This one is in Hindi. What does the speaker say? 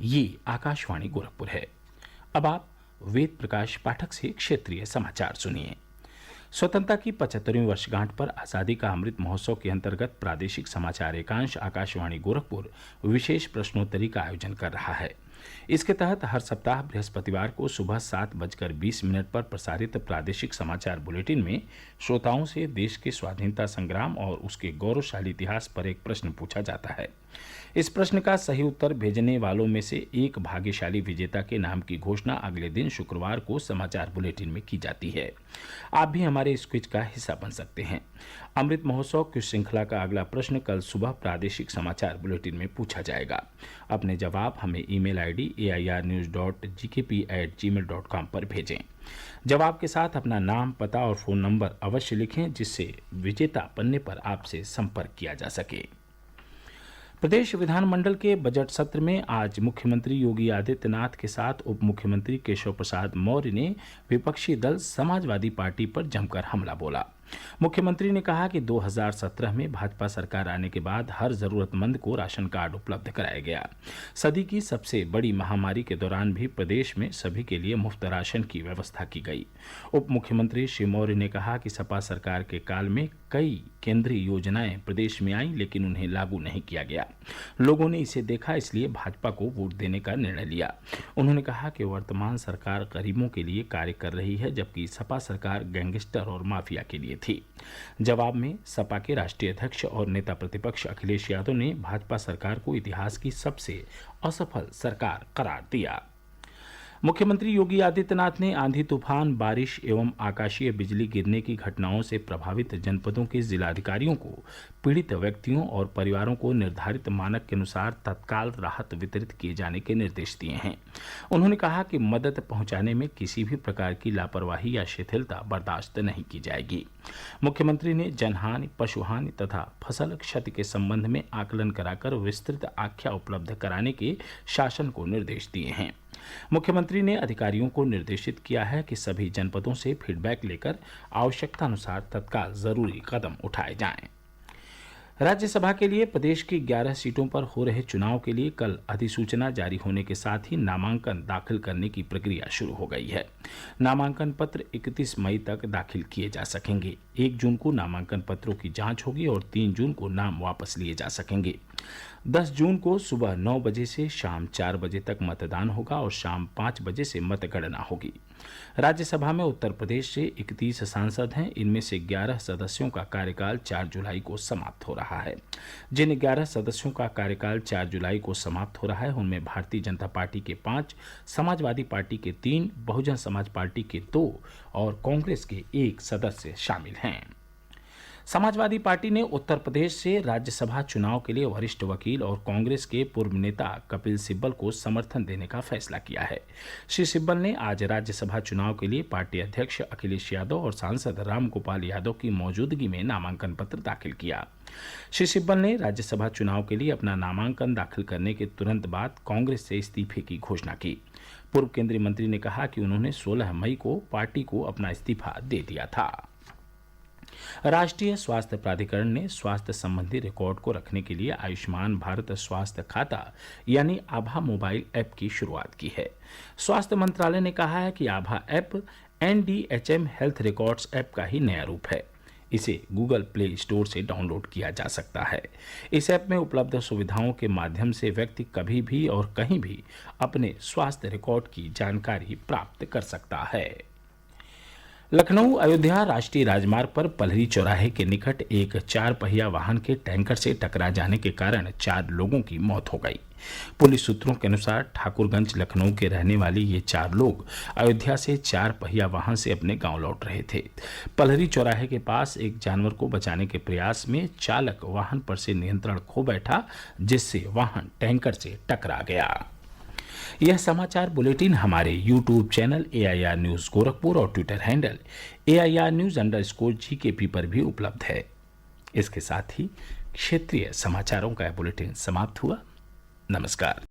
ये आकाशवाणी गोरखपुर है। अब आप वेद प्रकाश पाठक से क्षेत्रीय समाचार सुनिए। स्वतंत्रता की 75वीं वर्षगांठ पर आज़ादी का अमृत महोत्सव के अंतर्गत प्रादेशिक समाचार एकांश आकाशवाणी गोरखपुर विशेष प्रश्नोत्तरी का आयोजन कर रहा है। इसके तहत हर सप्ताह बृहस्पतिवार को सुबह 7:20 पर प्रसारित प्रादेशिक समाचार बुलेटिन में श्रोताओं से देश के स्वाधीनता संग्राम और उसके गौरवशाली इतिहास पर एक प्रश्न पूछा जाता है। इस प्रश्न का सही उत्तर भेजने वालों में से एक भाग्यशाली विजेता के नाम की घोषणा अगले दिन शुक्रवार को समाचार बुलेटिन में की जाती है। आप भी हमारे इस क्विज का हिस्सा बन सकते हैं। अमृत महोत्सव की श्रृंखला का अगला प्रश्न कल सुबह प्रादेशिक समाचार बुलेटिन में पूछा जाएगा। अपने जवाब हमें ईमेल आईडी airnews.gkp@gmail.com पर भेजें। जवाब के साथ अपना नाम, पता और फ़ोन नंबर अवश्य लिखें, जिससे विजेता पन्ने पर आपसे संपर्क किया जा सके। प्रदेश विधानमंडल के बजट सत्र में आज मुख्यमंत्री योगी आदित्यनाथ के साथ उप मुख्यमंत्री केशव प्रसाद मौर्य ने विपक्षी दल समाजवादी पार्टी पर जमकर हमला बोला। मुख्यमंत्री ने कहा कि 2017 में भाजपा सरकार आने के बाद हर जरूरतमंद को राशन कार्ड उपलब्ध कराया गया। सदी की सबसे बड़ी महामारी के दौरान भी प्रदेश में सभी के लिए मुफ्त राशन की व्यवस्था की गई। उप मुख्यमंत्री श्री मौर्य ने कहा कि सपा सरकार के काल में कई केंद्रीय योजनाएं प्रदेश में आईं, लेकिन उन्हें लागू नहीं किया गया। लोगों ने इसे देखा, इसलिए भाजपा को वोट देने का निर्णय लिया। उन्होंने कहा कि वर्तमान सरकार गरीबों के लिए कार्य कर रही है, जबकि सपा सरकार गैंगस्टर और माफिया के लिए थी। जवाब में सपा के राष्ट्रीय अध्यक्ष और नेता प्रतिपक्ष अखिलेश यादव ने भाजपा सरकार को इतिहास की सबसे असफल सरकार करार दिया। मुख्यमंत्री योगी आदित्यनाथ ने आंधी तूफान, बारिश एवं आकाशीय बिजली गिरने की घटनाओं से प्रभावित जनपदों के जिलाधिकारियों को पीड़ित व्यक्तियों और परिवारों को निर्धारित मानक के अनुसार तत्काल राहत वितरित किए जाने के निर्देश दिए हैं। उन्होंने कहा कि मदद पहुंचाने में किसी भी प्रकार की लापरवाही या शिथिलता बर्दाश्त नहीं की जाएगी। मुख्यमंत्री ने जनहानि, पशुहानि तथा फसल क्षति के संबंध में आकलन कराकर विस्तृत आख्या उपलब्ध कराने के शासन को निर्देश दिए हैं। मुख्यमंत्री ने अधिकारियों को निर्देशित किया है कि सभी जनपदों से फीडबैक लेकर आवश्यकतानुसार तत्काल जरूरी कदम उठाए जाएं। राज्यसभा के लिए प्रदेश की 11 सीटों पर हो रहे चुनाव के लिए कल अधिसूचना जारी होने के साथ ही नामांकन दाखिल करने की प्रक्रिया शुरू हो गई है। नामांकन पत्र 31 मई तक दाखिल किए जा सकेंगे। 1 जून को नामांकन पत्रों की जांच होगी और 3 जून को नाम वापस लिए जा सकेंगे। 10 जून को सुबह 9 बजे से शाम 4 बजे तक मतदान होगा और शाम 5 बजे से मतगणना होगी। राज्यसभा में उत्तर प्रदेश से 31 सांसद हैं। इनमें से 11 सदस्यों का कार्यकाल 4 जुलाई को समाप्त हो रहा है। जिन 11 सदस्यों का कार्यकाल 4 जुलाई को समाप्त हो रहा है, उनमें भारतीय जनता पार्टी के 5, समाजवादी पार्टी के 3, बहुजन समाज पार्टी के 2 और कांग्रेस के 1 सदस्य शामिल हैं। समाजवादी पार्टी ने उत्तर प्रदेश से राज्यसभा चुनाव के लिए वरिष्ठ वकील और कांग्रेस के पूर्व नेता कपिल सिब्बल को समर्थन देने का फैसला किया है। श्री सिब्बल ने आज राज्यसभा चुनाव के लिए पार्टी अध्यक्ष अखिलेश यादव और सांसद रामगोपाल यादव की मौजूदगी में नामांकन पत्र दाखिल किया। श्री सिब्बल ने राज्यसभा चुनाव के लिए अपना नामांकन दाखिल करने के तुरंत बाद कांग्रेस से इस्तीफे की घोषणा की। पूर्व केंद्रीय मंत्री ने कहा कि उन्होंने 16 मई को पार्टी को अपना इस्तीफा दे दिया था। राष्ट्रीय स्वास्थ्य प्राधिकरण ने स्वास्थ्य संबंधी रिकॉर्ड को रखने के लिए आयुष्मान भारत स्वास्थ्य खाता यानी आभा मोबाइल ऐप की शुरुआत की है। स्वास्थ्य मंत्रालय ने कहा है कि आभा app NDHM health records app का ही नया रूप है। इसे गूगल प्ले स्टोर से डाउनलोड किया जा सकता है। इस ऐप में उपलब्ध सुविधाओं के माध्यम से व्यक्ति कभी भी और कहीं भी अपने स्वास्थ्य रिकॉर्ड की जानकारी प्राप्त कर सकता है। लखनऊ अयोध्या राष्ट्रीय राजमार्ग पर पलहरी चौराहे के निकट एक 4 पहिया वाहन के टैंकर से टकरा जाने के कारण 4 लोगों की मौत हो गई। पुलिस सूत्रों के अनुसार ठाकुरगंज लखनऊ के रहने वाले ये 4 लोग अयोध्या से 4 पहिया वाहन से अपने गांव लौट रहे थे। पलहरी चौराहे के पास एक जानवर को बचाने के प्रयास में चालक वाहन पर से नियंत्रण खो बैठा, जिससे वाहन टैंकर से टकरा गया। यह समाचार बुलेटिन हमारे YouTube channel AIR news Gorakhpur और ट्विटर हैंडल AIR News_GKP पर भी उपलब्ध है। इसके साथ ही क्षेत्रीय समाचारों का बुलेटिन समाप्त हुआ। नमस्कार।